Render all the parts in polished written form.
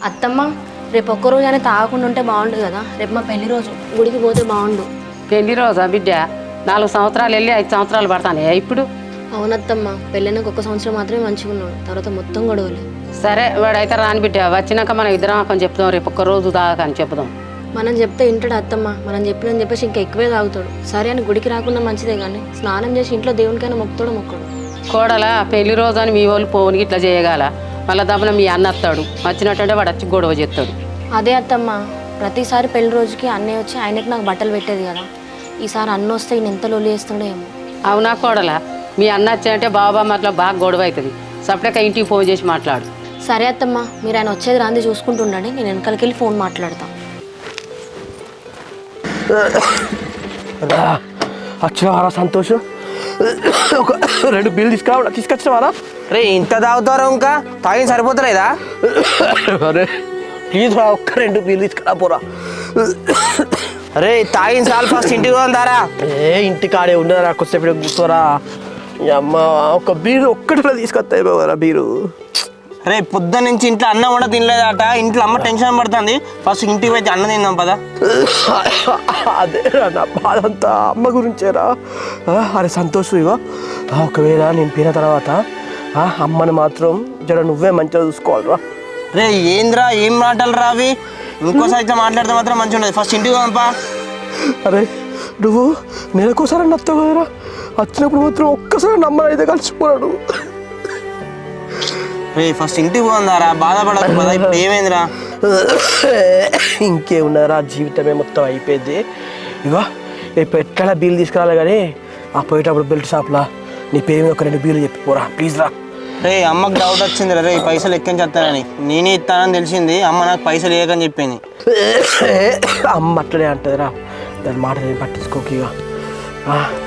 అత్తమ్మ రేపు ఒక్కరోజు అయినా తాగకుండా ఉంటే బాగుండు కదా. రేపు మా పెళ్లి రోజు, గుడికి పోతే బాగుండు. పెళ్లి రోజా బిడ్డ? 4 సంవత్సరాలు వెళ్ళి 5 సంవత్సరాలు పడతానే ఇప్పుడు. అవునత్తమ్మ, పెళ్ళైనాక 1 సంవత్సరం మాత్రమే మంచిగా ఉన్నాడు, తర్వాత మొత్తం గొడవలే. సరే వాడైతే రాని బిడ్డ, వచ్చినాక మనం ఇద్దరం కొంచెం చెప్తాం, రేపు ఒక్కరోజు తాగని చెప్దాం. మనం చెప్తే ఇంటాడు అత్తమ్మ, మనం చెప్పినని చెప్పేసి ఇంకా ఎక్కువే తాగుతాడు. సరే అని గుడికి రాకుండా మంచిదే కానీ స్నానం చేసి ఇంట్లో దేవునికైనా మొక్కుతాడు మొక్కడు. కోడల పెళ్లి రోజు అని మీ వాళ్ళు పోనికి ఇట్లా చేయగల, మళ్ళీ దబ్బన మీ అన్న వస్తాడు, వచ్చినట్టుంటే వాడు వచ్చి గొడవ చేస్తాడు. అదే అత్తమ్మ, ప్రతిసారి పెళ్లి రోజుకి అన్నయ్య వచ్చి ఆయనకి నాకు బట్టలు పెట్టేది కదా. ఈసారి అన్న వస్తే ఈయన ఎంత లొల్లి చేస్తాడో ఏమో. అవునా కోడల, మీ అన్న వచ్చాయంటే బాబా అట్లా బాగా గొడవ అవుతుంది. సపరేట్గా ఇంటికి ఫోన్ చేసి మాట్లాడు. సరే అత్తమ్మ, మీరు ఆయన వచ్చేది రాంది చూసుకుంటుండండి, నేను వెనకాలకి వెళ్ళి ఫోన్ మాట్లాడతా. వచ్చినవారా సంతోషం? ఒక 2 బిల్లు తీసుకొచ్చినవారా? రే ఇంత తాగుతారా? ఇంకా తాగి సరిపోతలేదా? అరే ప్లీజ్ రా, ఒక్క 2 బిల్లు తీసుకురా పోరా. అరే తాగిన సార్ ఫస్ట్ ఇంటికి పోతారా? ఇంటికి ఆడే ఉండరా, కొద్దిసేపు కూర్చోరా. అమ్మ ఒక బీరు ఒక్కటిలో తీసుకొస్తాయి బాబా బీరు. రే పొద్దున్న నుంచి ఇంట్లో అన్నం కూడా తినలేదట, ఇంట్లో అమ్మ టెన్షన్ పడుతుంది. ఫస్ట్ ఇంటికి పోయి అన్నం తిందాం పదా. అదే నా బాధ అంతా అమ్మ గురించేరా. అరే సంతోషం, ఇవో ఒకవేళ నేను పోయిన తర్వాత అమ్మని మాత్రం జర నువ్వే మంచిగా చూసుకోవాలిరా. రే ఏంద్రా, ఏం మాటలు రావి? ఇంకోసారి ఇట్లా మాట్లాడితే మాత్రం మంచిగా ఉండదు. ఫస్ట్ ఇంటికి పోదాంపా. అరే నువ్వు నెలకోసారి నత్తావు కదరా, వచ్చినప్పుడు మాత్రం ఒక్కసారి నమ్మని అయితే కలిసిపోరాడు. రే ఫస్ట్ ఇంటికి పోందారా, బాధపడదు కదా. ఇప్పుడు ఏమైందిరా? ఇంకేమున్నారా, జీవితమే మొత్తం అయిపోయింది. ఇగో రేపు ఎట్లా బిల్లు తీసుకురాలి కానీ ఆ పోయేటప్పుడు బెల్ట్ షాప్లా నీ పేరు మీద ఒక 2 బిల్లు చెప్పిపోరా ప్లీజ్ రా. రే అమ్మకు డౌట్ వచ్చింది రే, పైసలు ఎక్కని చెప్తానని. నేనే ఇస్తానని తెలిసింది, అమ్మ నాకు పైసలు వేయకని చెప్పింది. అమ్మ అట్లనే అంటదిరా, దాని మాట నేను పట్టించుకోక. ఇక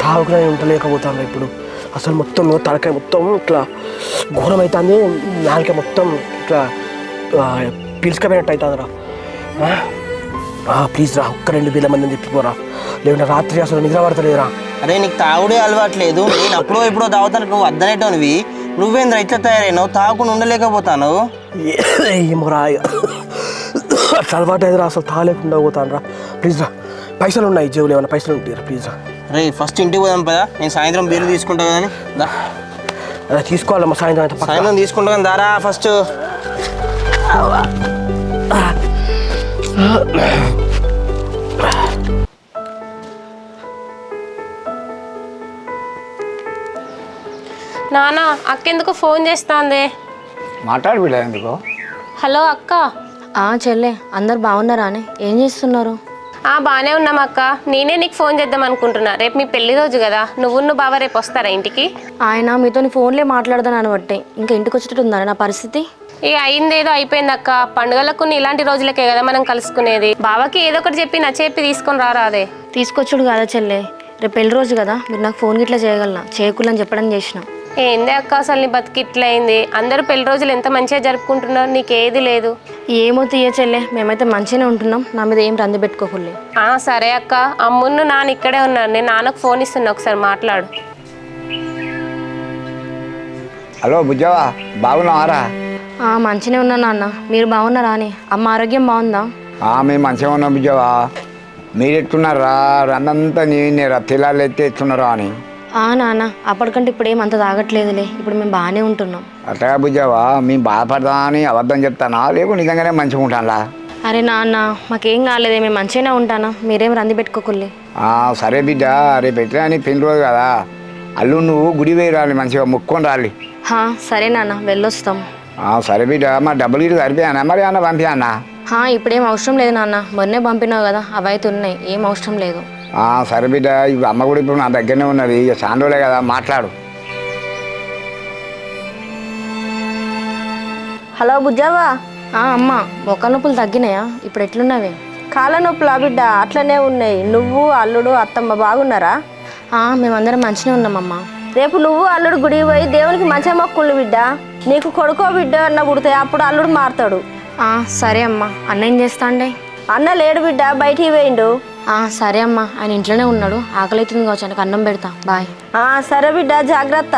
తాగుకునే ఉండలేకపోతాను ఇప్పుడు. అసలు మొత్తం తలకాయ మొత్తం ఇట్లా ఘోరం అవుతుంది, నాలుక మొత్తం ఇట్లా పిలుచుకపోయినట్టు అవుతుందిరా. ప్లీజ్ రా, ఒక్క 2 బిల్ల మందిని చెప్పిపోరా, లేకుంటే రాత్రి అసలు నిద్ర పడతలేదురా. అరే నీకు తాగుడే అలవాట్లేదు, నేను అప్పుడో ఎప్పుడో తాగుతాను, నువ్వు వద్దనేటోనివి. నువ్వేంద్ర ఇట్లా తయారైనావు, తాగకుండా ఉండలేకపోతాను. ఏమోరా అట్లా అలవాటు అయిందిరా, అసలు తాగలేకుండా పోతాను రా. ప్లీజ్ రా, పైసలు ఉన్నాయి జేబులు, ఏమన్నా పైసలు ఉంటాయి ప్లీజ్ రా. రే ఫస్ట్ ఇంటికి పోదాం పదా, నేను సాయంత్రం బీర్లు తీసుకుంటా కానీ. అదే తీసుకోవాలమ్మా, సాయంత్రం తీసుకుంటా కానీ దారా ఫస్ట్. నాన్న అక్కెందుకు ఫోన్ చేస్తాంది? మాట్లాడు బిడ్డ ఎందుకు? హలో అక్క. చెల్లె, అందరు బాగున్నారా అని? ఏం చేస్తున్నారు? బాగానే ఉన్నాం అక్క. నేనే నీకు ఫోన్ చేద్దాం అనుకుంటున్నా, రేపు మీ పెళ్లి రోజు కదా. నువ్వు బావ రేపు వస్తారా ఇంటికి? ఆయన మీతో ఫోన్లే మాట్లాడదాని బట్టి ఇంకా ఇంటికి వచ్చేటట్టు ఉందా నా పరిస్థితి? ఇక అయిందేదో అయిపోయింది అక్క. పండుగలకు ఇలాంటి రోజులకే కదా మనం కలుసుకునేది. బావకి ఏదో ఒకటి చెప్పి నచ్చేపి తీసుకొని రారా. అదే తీసుకొచ్చుడు కదా చెల్లె, రేపు పెళ్లి రోజు కదా, మీరు నాకు ఫోన్ గిట్లా చేయగలనా? చేయకులని చెప్పడం చేసిన. ఏందే అక్క అసలు నీ బతికి ఇట్లా అయింది? అందరూ పెళ్లి రోజులు ఎంత మంచిగా జరుపుకుంటున్నారు, నీకేది లేదు. ఏమో తీయ చెల్లె, మేమైతే మంచిగానే ఉంటున్నాం, నా మీద ఏం రంది పెట్టుకోకులే. సరే అక్క, అమ్మును నాన్న ఇక్కడే ఉన్నారు, నేను నాన్నకు ఫోన్ ఇస్తున్నా, ఒకసారి మాట్లాడు. హలో బుజ్జవా, బాగున్నావారా? మంచిగానే ఉన్నా నాన్న, మీరు బాగున్నారా అని? అమ్మ ఆరోగ్యం బాగుందా? మేము మంచిగా ఉన్నాం బుజ్జవా. మీరు ఎట్టున్నారా? అన్నంతా నేనేరా, తెల్లాలు ఎత్తే ఎత్తున్నారా అని. నాన్న అప్పటికంటే ఇప్పుడు ఏమంత తాగట్లేదులే, ఇప్పుడు మేము బాగానే ఉంటున్నాం. అట్లా బుజ్జవా, మేము బాధపడదా అని అబద్ధం చెప్తానా, లేకు నిజంగానే మంచిగా ఉంటానా? అరే నాన్న మాకేం కాలేదే, మేము మంచిగానే ఉంటానా, మీరేం రంది పెట్టుకోకులే. సరే బిడ్డ, రేపు ఎట్లా అని పెళ్లి రోజు కదా, అల్లు నువ్వు గుడి పోయి రాలి, మంచిగా ముక్కొని రాలి. సరే నాన్న, వెళ్ళొస్తాం. సరే బిడ్డ, మా డబ్బులు గిట్ల సరిపోయానా మరి? అన్న పంపియానా? ఇప్పుడేం అవసరం లేదు నాన్న, మొన్నే పంపినావు కదా, అవైతే ఉన్నాయి, ఏం అవసరం లేదు. సరే బిడ్డ, ఇప్పుడు అమ్మ కూడా ఇప్పుడు నా దగ్గరనే ఉన్నది, ఇక చాండోలే కదా, మాట్లాడు. హలో బుజ్జావా. అమ్మ, మొక్కల నొప్పులు తగ్గినాయా? ఇప్పుడు ఎట్లున్నావే? కాళ్ళ నొప్పులా బిడ్డ? అట్లనే ఉన్నాయి. నువ్వు అల్లుడు అత్తమ్మ బాగున్నారా? మేమందరం మంచిగా ఉన్నామమ్మా. రేపు నువ్వు అల్లుడు గుడికి పోయి దేవునికి మంచిగా మొక్కులు బిడ్డ. నీకు కొడుకో బిడ్డ అన్న పుడితే అప్పుడు అల్లుడు మారుతాడు. సరే అమ్మా. అన్న ఏం చేస్తాండే? అన్న లేడు బిడ్డ, బయటికి పోయిండు. సరే అమ్మా, ఆయన ఇంట్లోనే ఉన్నాడు, ఆకలి అవుతుంది కావచ్చు, ఆయనకు అన్నం పెడతా. బాయ్. సరే బిడ్డ, జాగ్రత్త.